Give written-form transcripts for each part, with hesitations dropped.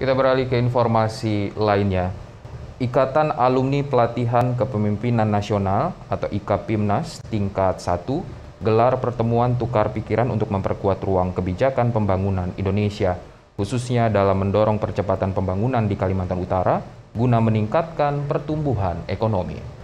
Kita beralih ke informasi lainnya. Ikatan Alumni Pelatihan Kepemimpinan Nasional atau IKAPIMNAS tingkat 1 gelar pertemuan tukar pikiran untuk memperkuat ruang kebijakan pembangunan Indonesia, khususnya dalam mendorong percepatan pembangunan di Kalimantan Utara guna meningkatkan pertumbuhan ekonomi.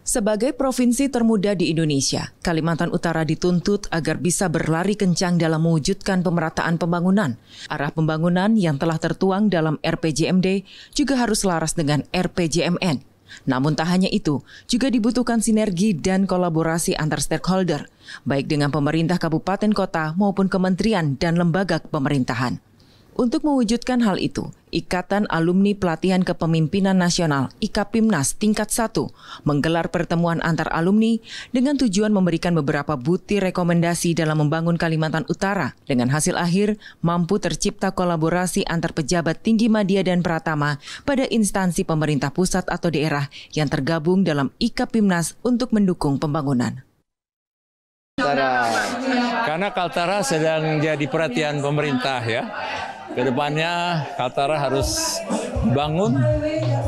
Sebagai provinsi termuda di Indonesia, Kalimantan Utara dituntut agar bisa berlari kencang dalam mewujudkan pemerataan pembangunan. Arah pembangunan yang telah tertuang dalam RPJMD juga harus selaras dengan RPJMN. Namun tak hanya itu, juga dibutuhkan sinergi dan kolaborasi antar stakeholder, baik dengan pemerintah kabupaten kota maupun kementerian dan lembaga pemerintahan. Untuk mewujudkan hal itu, Ikatan Alumni Pelatihan Kepemimpinan Nasional IKAPIMNAS tingkat 1 menggelar pertemuan antar alumni dengan tujuan memberikan beberapa butir rekomendasi dalam membangun Kalimantan Utara. Dengan hasil akhir, mampu tercipta kolaborasi antar pejabat tinggi media dan pratama pada instansi pemerintah pusat atau daerah yang tergabung dalam IKAPIMNAS untuk mendukung pembangunan. Karena Kaltara sedang jadi perhatian pemerintah ya. Kedepannya Kaltara harus bangun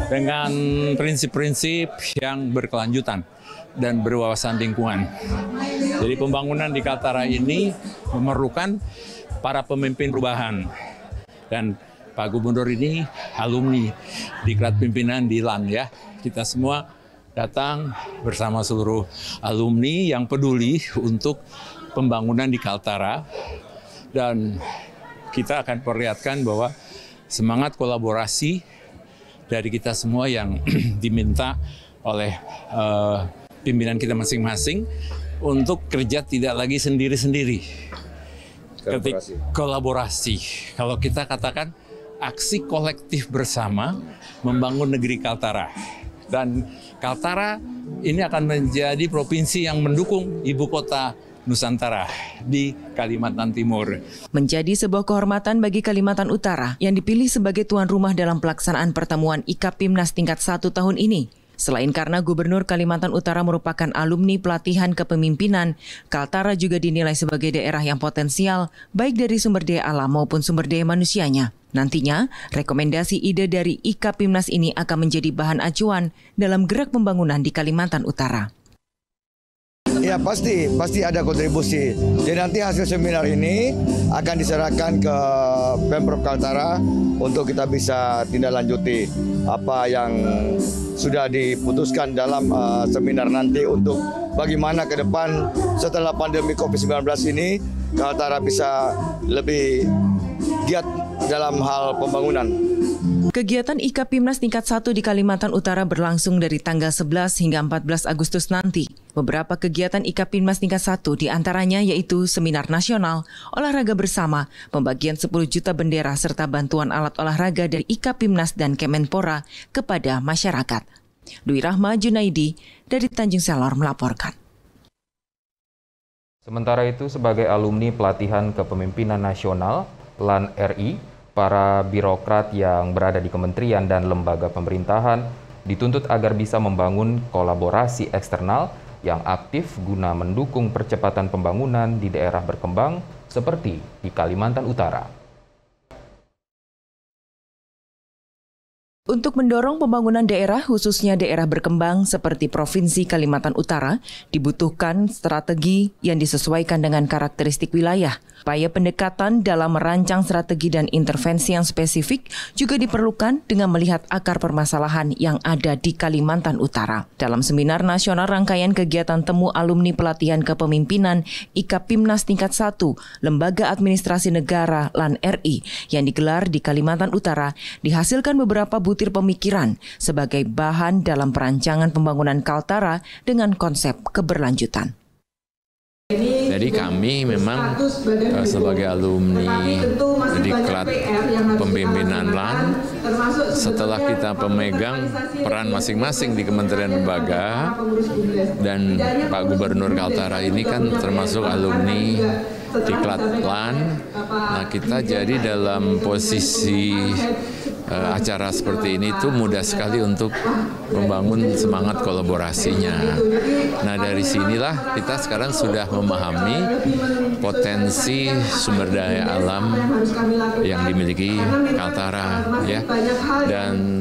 dengan prinsip-prinsip yang berkelanjutan dan berwawasan lingkungan. Jadi pembangunan di Kaltara ini memerlukan para pemimpin perubahan. Dan Pak Gubernur ini alumni Diklat Pimpinan di LAN ya. Kita semua datang bersama seluruh alumni yang peduli untuk pembangunan di Kaltara, dan kita akan perlihatkan bahwa semangat kolaborasi dari kita semua yang diminta oleh pimpinan kita masing-masing untuk kerja tidak lagi sendiri-sendiri. Kolaborasi. Kalau kita katakan aksi kolektif bersama membangun negeri Kaltara. Dan Kaltara ini akan menjadi provinsi yang mendukung ibu kota Nusantara di Kalimantan Timur. Menjadi sebuah kehormatan bagi Kalimantan Utara yang dipilih sebagai tuan rumah dalam pelaksanaan pertemuan IKAPIMNAS tingkat 1 tahun ini. Selain karena Gubernur Kalimantan Utara merupakan alumni pelatihan kepemimpinan, Kaltara juga dinilai sebagai daerah yang potensial baik dari sumber daya alam maupun sumber daya manusianya. Nantinya, rekomendasi ide dari IKAPIMNAS ini akan menjadi bahan acuan dalam gerak pembangunan di Kalimantan Utara. Ya pasti ada kontribusi. Jadi nanti hasil seminar ini akan diserahkan ke Pemprov Kaltara untuk kita bisa tindak lanjuti apa yang sudah diputuskan dalam seminar nanti untuk bagaimana ke depan setelah pandemi COVID-19 ini Kaltara bisa lebih giat dalam hal pembangunan. Kegiatan IKAPIMNAS tingkat 1 di Kalimantan Utara berlangsung dari tanggal 11 hingga 14 Agustus nanti. Beberapa kegiatan IKAPIMNAS tingkat 1 diantaranya yaitu seminar nasional, olahraga bersama, pembagian 10 juta bendera serta bantuan alat olahraga dari IKAPIMNAS dan Kemenpora kepada masyarakat. Dwi Rahma Junaidi dari Tanjung Selor melaporkan. Sementara itu, sebagai alumni Pelatihan Kepemimpinan Nasional LAN RI, para birokrat yang berada di kementerian dan lembaga pemerintahan dituntut agar bisa membangun kolaborasi eksternal yang aktif guna mendukung percepatan pembangunan di daerah berkembang seperti di Kalimantan Utara. Untuk mendorong pembangunan daerah, khususnya daerah berkembang seperti Provinsi Kalimantan Utara, dibutuhkan strategi yang disesuaikan dengan karakteristik wilayah. Upaya pendekatan dalam merancang strategi dan intervensi yang spesifik juga diperlukan dengan melihat akar permasalahan yang ada di Kalimantan Utara. Dalam seminar nasional rangkaian kegiatan temu alumni pelatihan kepemimpinan IKAPIMNAS tingkat 1, Lembaga Administrasi Negara LAN RI yang digelar di Kalimantan Utara, dihasilkan beberapa butir pemikiran sebagai bahan dalam perancangan pembangunan Kaltara dengan konsep keberlanjutan. Jadi kami memang sebagai alumni Diklat Pemimpinan LAN, setelah kita pemegang peran masing-masing di kementerian lembaga, dan Pak Gubernur Kaltara ini kan termasuk alumni Diklat LAN, nah kita jadi dalam posisi acara seperti ini tuh mudah sekali untuk membangun semangat kolaborasinya. Nah dari sinilah kita sekarang sudah memahami potensi sumber daya alam yang dimiliki Kaltara ya. Dan